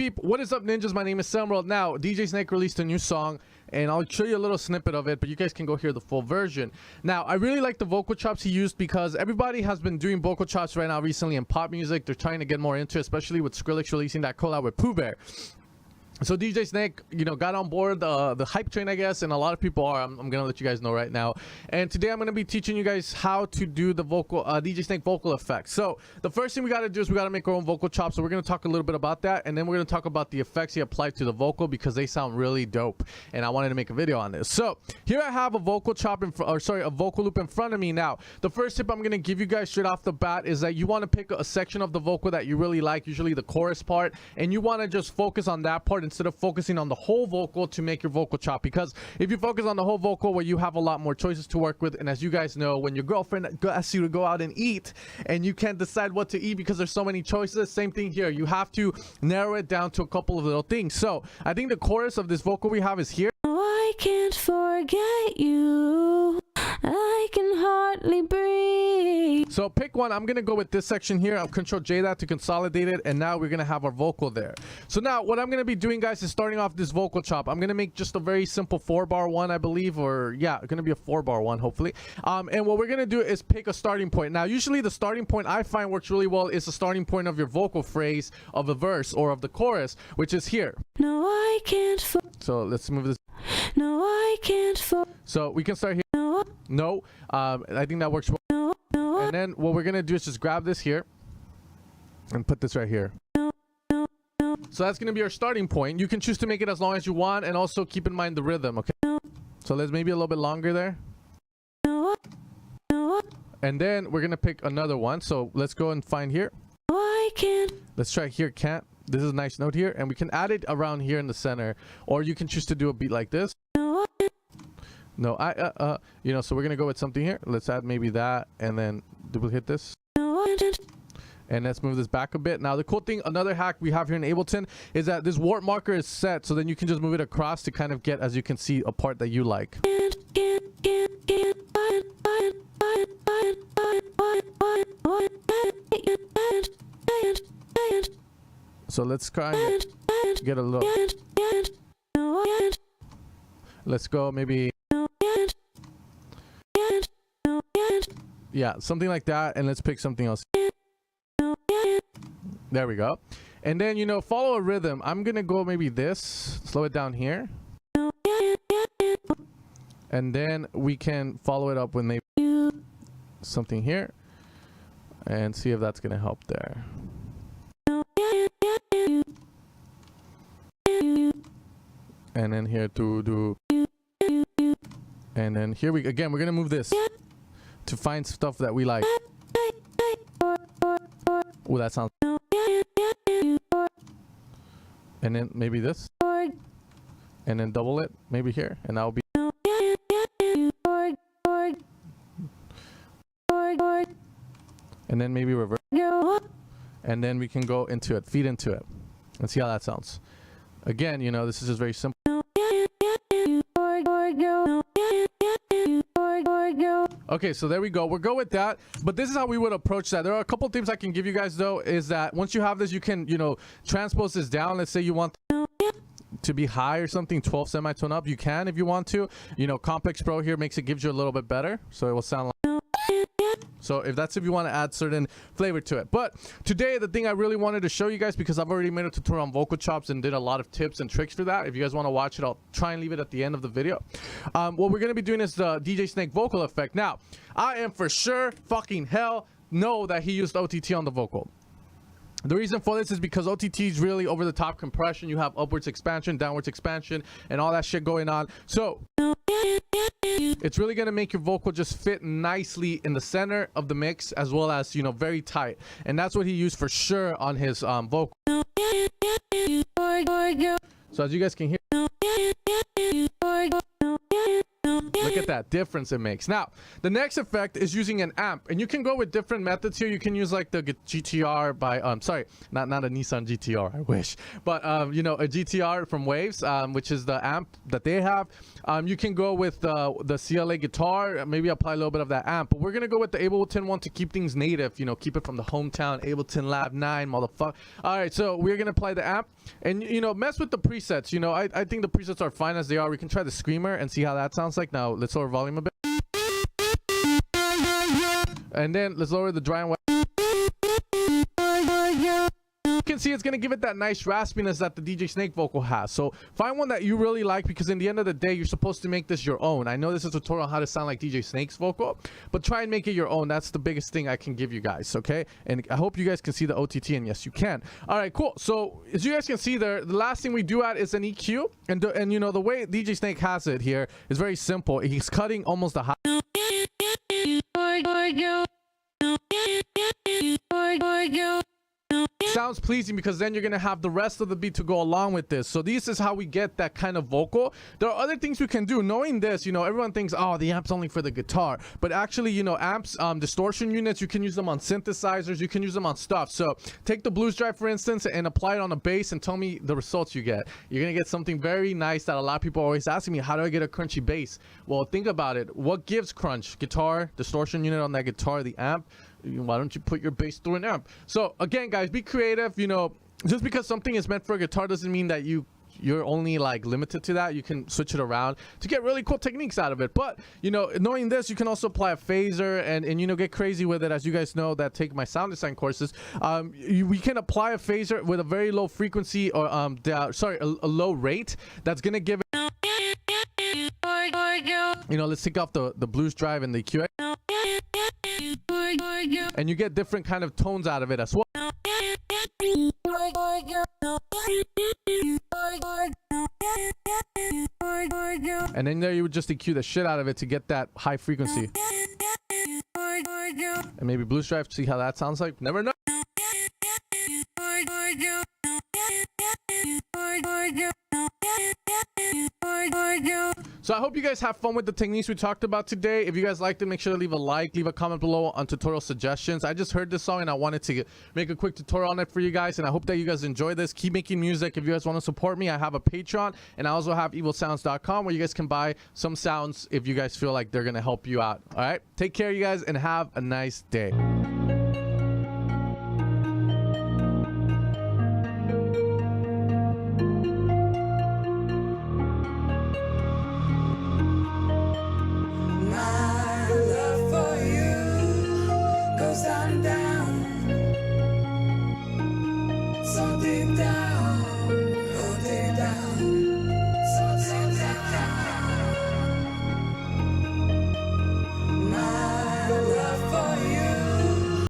beep. What is up, ninjas? My name is Samuel. Now, DJ Snake released a new song, and I'll show you a little snippet of it, but you guys can go hear the full version. Now, I really like the vocal chops he used because everybody has been doing vocal chops right now recently in pop music. They're trying to get more into it, especially with Skrillex releasing that collab with Pooh Bear. So DJ Snake, you know, got on board the hype train, I guess, and a lot of people are. I'm gonna let you guys know right now. And today I'm gonna be teaching you guys how to do the vocal DJ Snake vocal effects. So the first thing we gotta do is we gotta make our own vocal chops. So we're gonna talk a little bit about that, and then we're gonna talk about the effects he applied to the vocal because they sound really dope. And I wanted to make a video on this. So here I have a vocal chop a vocal loop in front of me. Now, the first tip I'm gonna give you guys straight off the bat is that you want to pick a section of the vocal that you really like, usually the chorus part, and you want to just focus on that part instead of focusing on the whole vocal to make your vocal chop. Because if you focus on the whole vocal, where you have a lot more choices to work with, and as you guys know, when your girlfriend asks you to go out and eat and you can't decide what to eat because there's so many choices, same thing here. You have to narrow it down to a couple of little things. So I think the chorus of this vocal we have is here. I can't forget you, I can hardly breathe. So pick one. I'm gonna go with this section here. I'll Control J that to consolidate it, and now we're gonna have our vocal there. So now what I'm gonna be doing, guys, is starting off this vocal chop. I'm gonna make just a very simple 4-bar one, I believe, or yeah, gonna be a 4-bar one, hopefully. And what we're gonna do is pick a starting point. Now usually the starting point I find works really well is the starting point of your vocal phrase of the verse or of the chorus, which is here. No, I can't So let's move this. No, I can't So we can start here. No, I think that works well. And then what we're gonna do is just grab this here and put this right here. So that's gonna be our starting point. You can choose to make it as long as you want, and also keep in mind the rhythm. Okay, so let's maybe a little bit longer there, and then we're gonna pick another one. So let's go and find here. I can't. Let's try here. Can't. This is a nice note here, and we can add it around here in the center, or you can choose to do a beat like this. No, you know, so we're gonna go with something here. Let's add maybe that, and then duplicate this, and let's move this back a bit. Now the cool thing, another hack we have here in Ableton, is that this warp marker is set, so then you can just move it across to kind of get, as you can see, a part that you like. So let's try and get a little. Let's go maybe. Yeah, something like that, and let's pick something else. There we go. And then, you know, follow a rhythm. I'm gonna go maybe this, slow it down here, and then we can follow it up with maybe something here and see if that's gonna help there. And then here to do, and then here we're gonna move this to find stuff that we like. Oh, that sounds. And then maybe this, and then double it maybe here, and that'll be. And then maybe reverse, and then we can go into it, feed into it, and see how that sounds. Again, you know, this is just very simple. Okay, so there we go. We'll go with that, but this is how we would approach that. There are a couple tips I can give you guys, though, is that once you have this, you can, you know, transpose this down. Let's say you want to be high or something, 12 semitone up. You can if you want to. You know, Complex Pro here gives you a little bit better, so it will sound like. So if you want to add certain flavor to it. But today, the thing I really wanted to show you guys, because I've already made a tutorial on vocal chops and did a lot of tips and tricks for that. If you guys want to watch it, I'll try and leave it at the end of the video. What we're going to be doing is the DJ Snake vocal effect. Now, I am for sure fucking hell know that he used OTT on the vocal. The reason for this is because OTT is really over the top compression. You have upwards expansion, downwards expansion, and all that shit going on. So it's really going to make your vocal just fit nicely in the center of the mix, as well as, you know, very tight. And that's what he used for sure on his vocal. So as you guys can hear, look at that difference it makes. Now, the next effect is using an amp, and you can go with different methods here. You can use like the GTR by, sorry, not a Nissan GTR, I wish, but you know, a GTR from Waves, which is the amp that they have. You can go with the CLA guitar, maybe apply a little bit of that amp, but we're gonna go with the Ableton one to keep things native, you know, keep it from the hometown Ableton Lab 9, motherfucker. All right, so we're gonna apply the amp, and you know, mess with the presets. You know, I think the presets are fine as they are. We can try the Screamer and see how that sounds like. Now let's lower volume a bit, and then let's lower the dry and wet. You can see it's going to give it that nice raspiness that the DJ Snake vocal has. So find one that you really like, because in the end of the day, you're supposed to make this your own. I know this is a tutorial on how to sound like DJ Snake's vocal, but try and make it your own. That's the biggest thing I can give you guys, okay? And I hope you guys can see the OTT, and yes, you can. All right, cool. So as you guys can see there, the last thing we do add is an EQ, and you know, the way DJ Snake has it here is very simple. He's cutting almost the high. Sounds pleasing, because then you're gonna have the rest of the beat to go along with this. So this is how we get that kind of vocal. There are other things we can do. Knowing this, you know, everyone thinks, oh, the amp's only for the guitar, but actually, you know, amps, distortion units, you can use them on synthesizers, you can use them on stuff. So take the Blues Drive, for instance, and apply it on a bass, and tell me the results you get. You're gonna get something very nice that a lot of people are always asking me, how do I get a crunchy bass? Well, think about it. What gives crunch? Guitar, distortion unit on that guitar, the amp. Why don't you put your bass through an amp? So again, guys, be creative. You know, just because something is meant for a guitar doesn't mean that you're only like limited to that. You can switch it around to get really cool techniques out of it. But you know, knowing this, you can also apply a phaser and you know, get crazy with it. As you guys know that take my sound design courses, we can apply a phaser with a very low frequency, or a low rate that's gonna give it, you know, let's take off the Blues Drive and the EQ, and you get different kind of tones out of it as well. And then there you would just EQ the shit out of it to get that high frequency. And maybe Blues Drive, see how that sounds like. Never know. So I hope you guys have fun with the techniques we talked about today. If you guys liked it, make sure to leave a like, leave a comment below on tutorial suggestions. I just heard this song and I wanted to make a quick tutorial on it for you guys, and I hope that you guys enjoy this. Keep making music. If you guys want to support me, I have a Patreon, and I also have evilsounds.com, where you guys can buy some sounds if you guys feel like they're gonna help you out. All right, take care, you guys, and have a nice day.